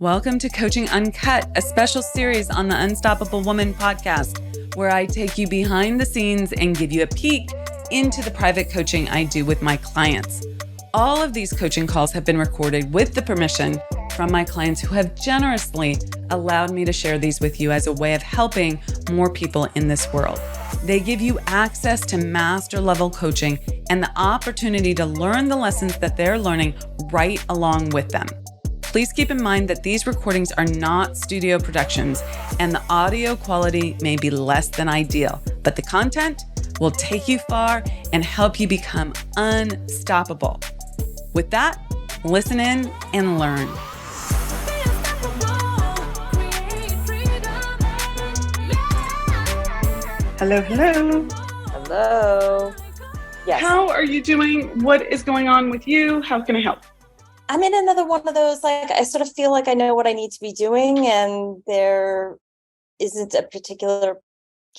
Welcome to Coaching Uncut, a special series on the Unstoppable Woman podcast, where I take you behind the scenes and give you a peek into the private coaching I do with my clients. All of these coaching calls have been recorded with the permission from my clients who have generously allowed me to share these with you as a way of helping more people in this world. They give you access to master level coaching and the opportunity to learn the lessons that they're learning right along with them. Please keep in mind that these recordings are not studio productions and the audio quality may be less than ideal, but the content will take you far and help you become unstoppable. With that, listen in and learn. Hello, hello. Hello. Yes. How are you doing? What is going on with you? How can I help? I'm in another one of those, I sort of feel like I know what I need to be doing, and there isn't a particular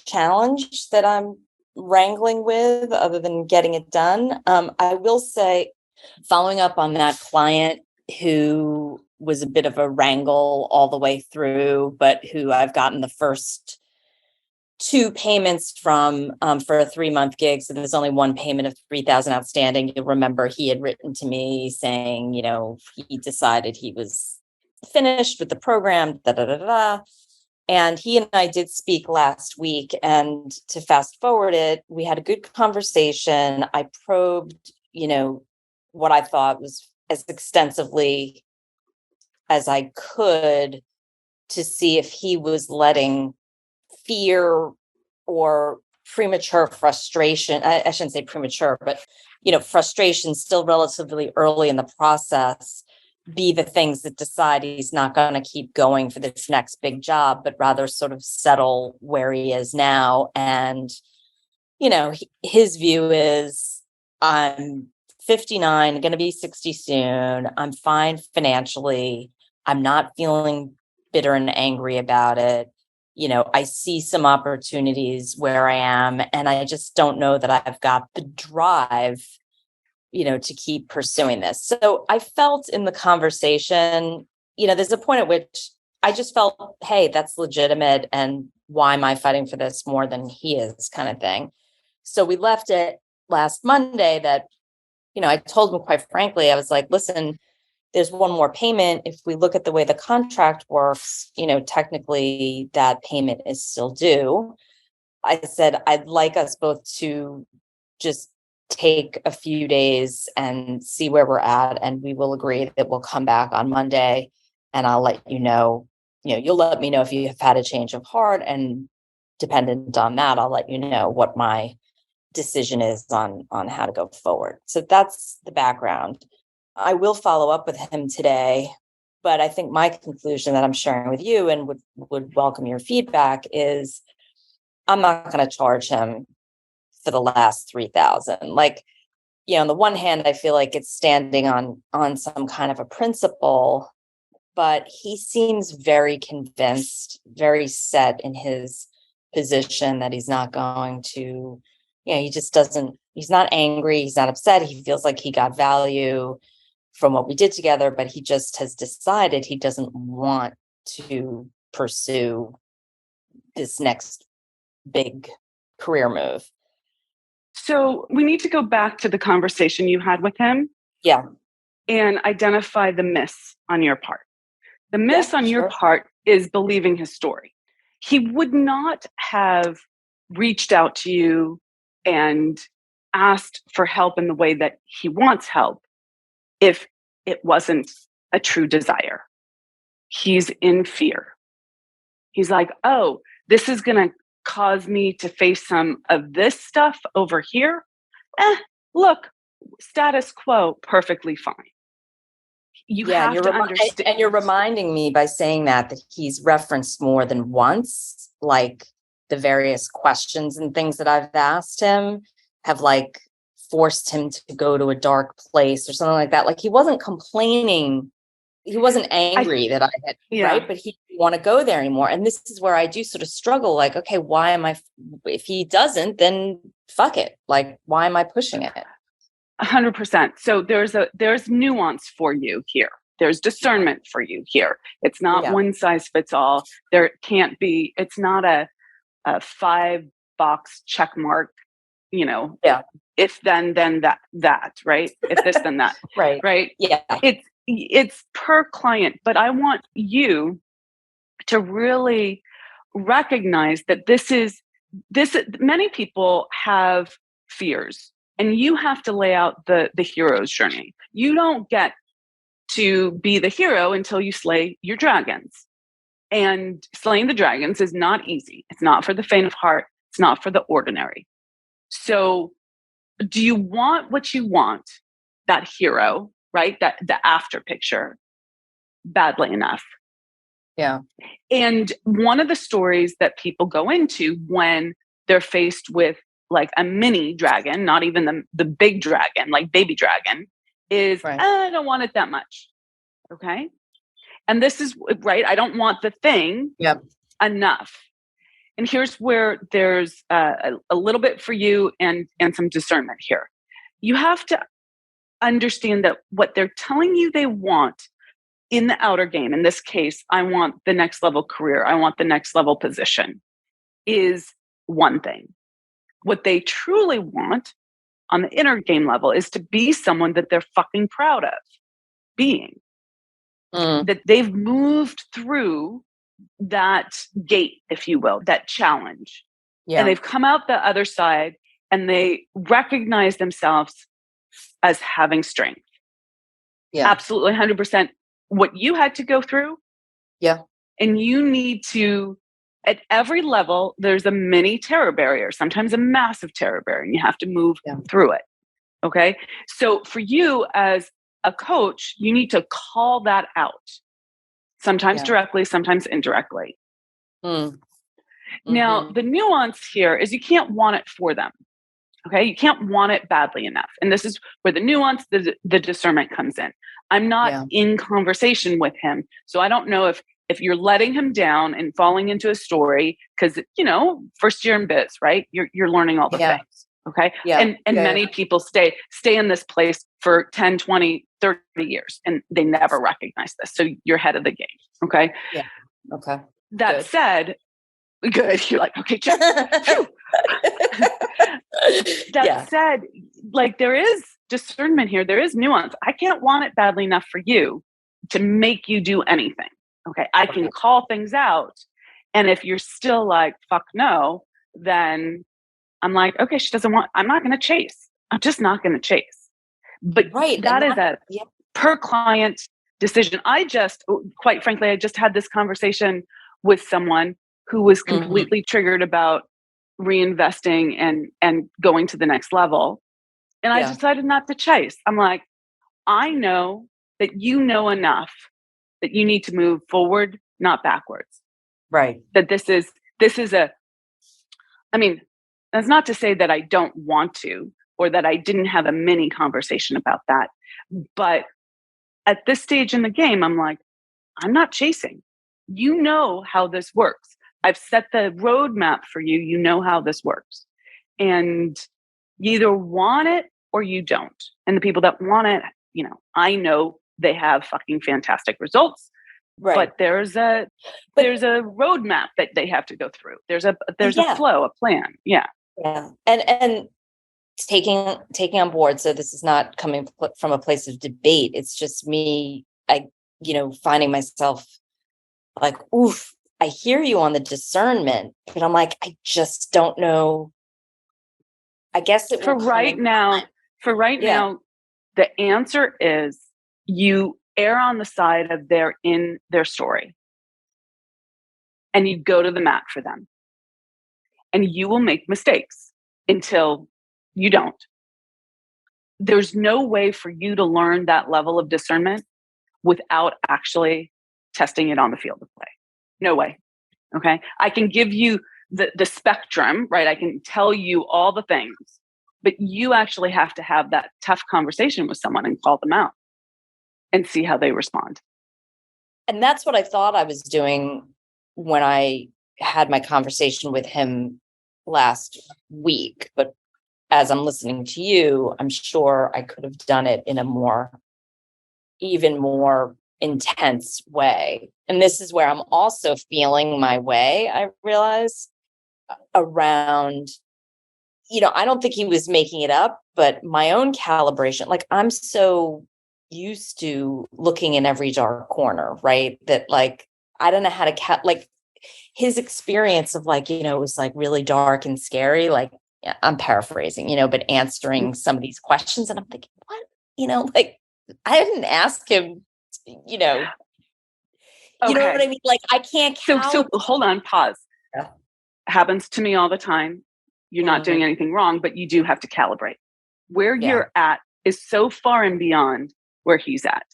challenge that I'm wrangling with other than getting it done. I will say, following up on that client who was a bit of a wrangle all the way through, but who I've gotten the first two payments from for a 3-month gig. So there's only one payment of $3,000 outstanding. You'll remember he had written to me saying, he decided he was finished with the program, And he and I did speak last week. And to fast forward it, we had a good conversation. I probed, what I thought was as extensively as I could to see if he was letting fear or premature frustration. I shouldn't say premature, but, frustration still relatively early in the process be the things that decide he's not going to keep going for this next big job, but rather sort of settle where he is now. And, his view is I'm 59, going to be 60 soon. I'm fine financially. I'm not feeling bitter and angry about it. I see some opportunities where I am, and I just don't know that I've got the drive, to keep pursuing this. So I felt in the conversation, there's a point at which I just felt, hey, that's legitimate. And why am I fighting for this more than he is, kind of thing. So we left it last Monday that, I told him, quite frankly, I was like, listen, there's one more payment. If we look at the way the contract works, technically that payment is still due. I said, I'd like us both to just take a few days and see where we're at. And we will agree that we'll come back on Monday, and I'll let you know, you'll let me know if you have had a change of heart. And dependent on that, I'll let you know what my decision is on how to go forward. So that's the background. I will follow up with him today, but I think my conclusion that I'm sharing with you and would welcome your feedback is I'm not going to charge him for the last 3,000. On the one hand, I feel like it's standing on some kind of a principle, but he seems very convinced, very set in his position that he's not going to, he's not angry. He's not upset. He feels like he got value from what we did together, but he just has decided he doesn't want to pursue this next big career move. So we need to go back to the conversation you had with him. Yeah. And identify the miss on your part. The miss on your part is believing his story. He would not have reached out to you and asked for help in the way that he wants help if it wasn't a true desire. He's in fear. He's like, oh, this is going to cause me to face some of this stuff over here. Look, status quo, perfectly fine. Understand. And you're reminding me by saying that he's referenced more than once, like the various questions and things that I've asked him have forced him to go to a dark place or something like that. Like he wasn't complaining. He wasn't angry that I had, right? But he didn't want to go there anymore. And this is where I do sort of struggle. Okay, why am I, if he doesn't, then fuck it. Why am I pushing it? 100%. So there's nuance for you here. There's discernment for you here. It's not one size fits all. There can't be, it's not a 5-box check mark, if then that, right? If this, then that. Right. Right. Yeah. It's per client, but I want you to really recognize that this, many people have fears, and you have to lay out the hero's journey. You don't get to be the hero until you slay your dragons. And slaying the dragons is not easy. It's not for the faint of heart. It's not for the ordinary. So do you want what you want, that hero, right? That the after picture, badly enough? Yeah. And one of the stories that people go into when they're faced with like a mini dragon, not even the big dragon, like baby dragon, is I don't want it that much. Okay. And this is right. I don't want the thing enough. And here's where there's a little bit for you and some discernment here. You have to understand that what they're telling you they want in the outer game, in this case, I want the next level career, I want the next level position, is one thing. What they truly want on the inner game level is to be someone that they're fucking proud of being. That they've moved through that gate, if you will, that challenge. And they've come out the other side and they recognize themselves as having strength. Absolutely 100%. What you had to go through. And you need to, at every level, there's a mini terror barrier, sometimes a massive terror barrier, and you have to move through it. Okay. So for you as a coach, you need to call that out, sometimes directly, sometimes indirectly. Now, the nuance here is you can't want it for them. Okay. You can't want it badly enough. And this is where the nuance, the discernment comes in. I'm not in conversation with him. So I don't know if you're letting him down and falling into a story, because, first year in biz, right? You're learning all the things. Okay. And many people stay in this place for 10, 20, 30 years, and they never recognize this. So you're ahead of the game. Okay. Yeah. Okay. That said, good. You're like, okay, check. That said, like, there is discernment here. There is nuance. I can't want it badly enough for you to make you do anything. Okay. I can call things out. And if you're still like, fuck no, then I'm like, okay, she doesn't want, I'm not going to chase. I'm just not going to chase. But that is a per client decision. Quite frankly, I just had this conversation with someone who was completely triggered about reinvesting and going to the next level. And I decided not to chase. I'm like, I know that you know enough that you need to move forward, not backwards. Right. That this is that's not to say that I don't want to, or that I didn't have a mini conversation about that. But at this stage in the game, I'm like, I'm not chasing. You know how this works. I've set the roadmap for you. You know how this works. And you either want it or you don't. And the people that want it, I know they have fucking fantastic results. Right. But there's a roadmap that they have to go through. There's a flow, a plan. Yeah. Yeah. And taking on board. So this is not coming from a place of debate. It's just me, finding myself like, oof, I hear you on the discernment, but I'm like, I just don't know. I guess for right now, the answer is you err on the side of they're in their story, and you go to the mat for them, and you will make mistakes until you don't. There's no way for you to learn that level of discernment without actually testing it on the field of play. No way. Okay. I can give you the spectrum, right? I can tell you all the things, but you actually have to have that tough conversation with someone and call them out and see how they respond. And that's what I thought I was doing when I had my conversation with him last week. But as I'm listening to you, I'm sure I could have done it in a even more intense way. And this is where I'm also feeling my way, I realize, around, I don't think he was making it up, but my own calibration, like I'm so used to looking in every dark corner, right? That like, I don't know how to like his experience of like, it was like really dark and scary. Like I'm paraphrasing, but answering some of these questions. And I'm thinking, what? Like I didn't ask him, you know what I mean? Like I can't So hold on, pause. Yeah. Happens to me all the time. You're not doing anything wrong, but you do have to calibrate. Where you're at is so far and beyond where he's at.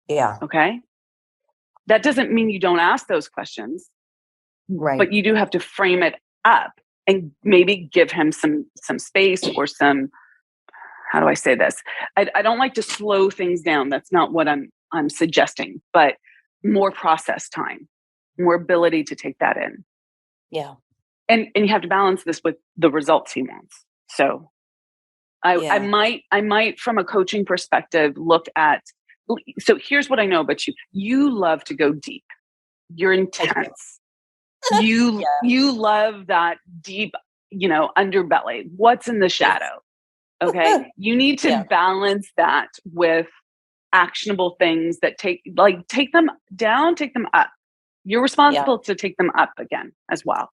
Yeah. Okay. That doesn't mean you don't ask those questions. Right. But you do have to frame it up and maybe give him some space or some, how do I say this? I don't like to slow things down. That's not what I'm suggesting, but more process time, more ability to take that in. Yeah. And you have to balance this with the results he wants. So I might from a coaching perspective look at, so here's what I know about you. You love to go deep. You're intense. You love that deep, underbelly. What's in the shadow? Okay. You need to balance that with actionable things that take them down, take them up. You're responsible to take them up again as well.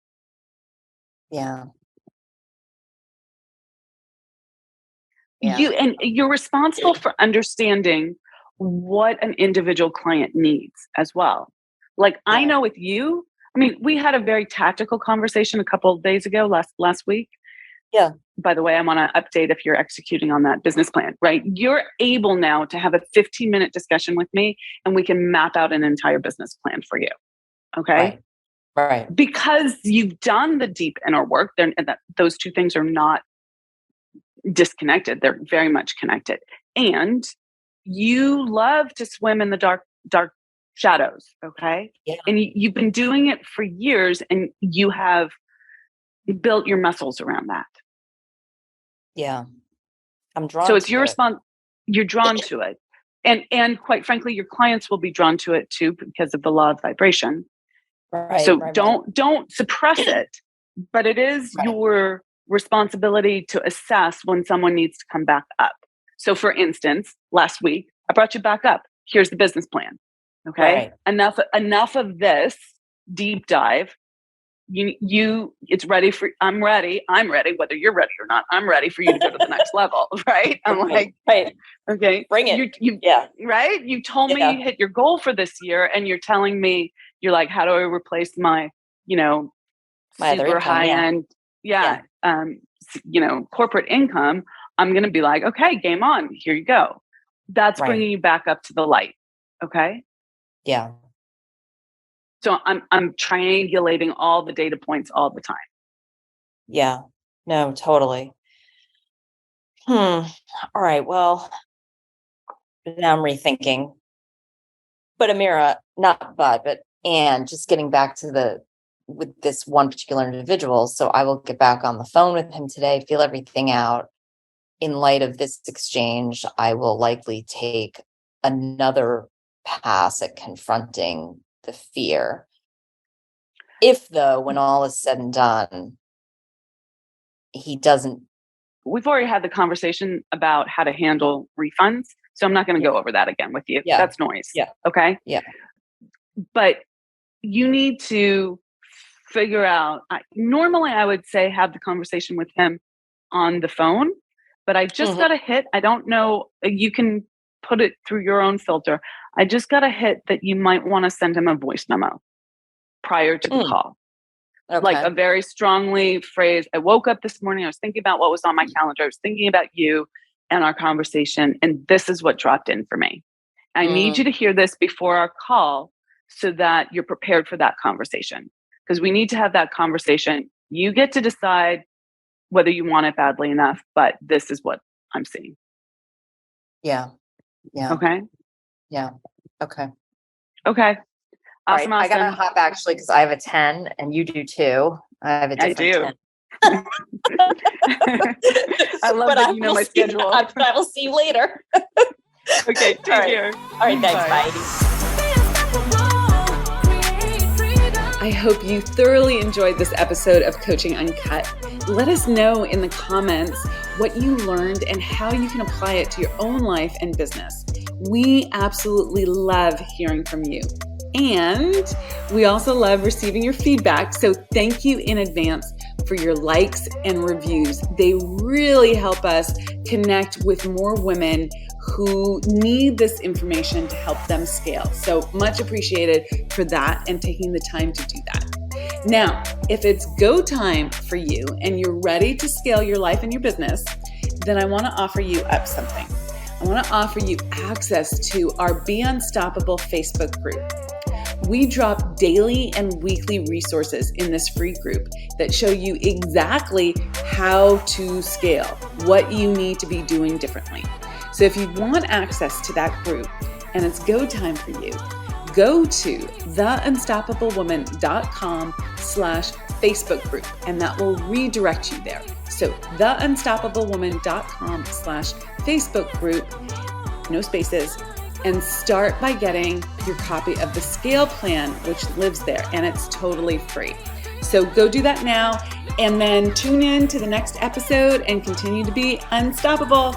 Yeah. You're responsible for understanding what an individual client needs as well. Like I know with you, we had a very tactical conversation a couple of days ago, last week. Yeah. By the way, I want to update if you're executing on that business plan, right? You're able now to have a 15-minute discussion with me and we can map out an entire business plan for you. Okay. Right. Because you've done the deep inner work, those two things are not disconnected. They're very much connected. And you love to swim in the dark shadows. Okay. Yeah. And you've been doing it for years and you have built your muscles around that. Yeah. I'm drawn so it's to your it. response. You're drawn to it. And quite frankly, your clients will be drawn to it too because of the law of vibration. Right. So don't suppress it, but it is your responsibility to assess when someone needs to come back up. So for instance, last week, I brought you back up. Here's the business plan. Okay. Enough of this deep dive. It's ready I'm ready, whether you're ready or not, I'm ready for you to go to the next level. Right. I'm like, okay, bring it. Right. You told me you hit your goal for this year and you're telling me, you're like, how do I replace my, my super high end, corporate income? I'm going to be like, okay, game on, here you go. That's bringing you back up to the light. Okay. Yeah. So I'm triangulating all the data points all the time. Yeah. No, totally. All right. Well, now I'm rethinking. But Amira, and just getting back to with this one particular individual. So I will get back on the phone with him today, feel everything out. In light of this exchange, I will likely take another pass at confronting the fear. If though, when all is said and done, he doesn't. We've already had the conversation about how to handle refunds. So I'm not going to go over that again with you. Yeah. That's noise. Yeah. Okay. Yeah. But you need to figure out, normally I would say have the conversation with him on the phone, but I just got a hit. I don't know. You can put it through your own filter. I just got a hit that you might want to send him a voice memo prior to the call. Okay. Like a very strongly phrased, I woke up this morning, I was thinking about what was on my calendar. I was thinking about you and our conversation, and this is what dropped in for me. I need you to hear this before our call so that you're prepared for that conversation. Because we need to have that conversation. You get to decide whether you want it badly enough, but this is what I'm seeing. Yeah. Yeah. Okay. Yeah. Okay. Okay. Awesome. I gotta hop actually because I have a 10 and you do too. I have a different 10. I love that you know my schedule. I will see you later. Okay. Take care. All right. Thanks. Bye. I hope you thoroughly enjoyed this episode of Coaching Uncut. Let us know in the comments what you learned and how you can apply it to your own life and business. We absolutely love hearing from you. And we also love receiving your feedback. So thank you in advance for your likes and reviews. They really help us connect with more women who need this information to help them scale. So much appreciated for that and taking the time to do that. Now, if it's go time for you and you're ready to scale your life and your business, then I want to offer you up something. I want to offer you access to our Be Unstoppable Facebook group. We drop daily and weekly resources in this free group that show you exactly how to scale, what you need to be doing differently. So if you want access to that group and it's go time for you, go to theunstoppablewoman.com/Facebook group, and that will redirect you there. So theunstoppablewoman.com/Facebook group, no spaces, and start by getting your copy of the Scale Plan, which lives there, and it's totally free. So go do that now, and then tune in to the next episode and continue to be unstoppable.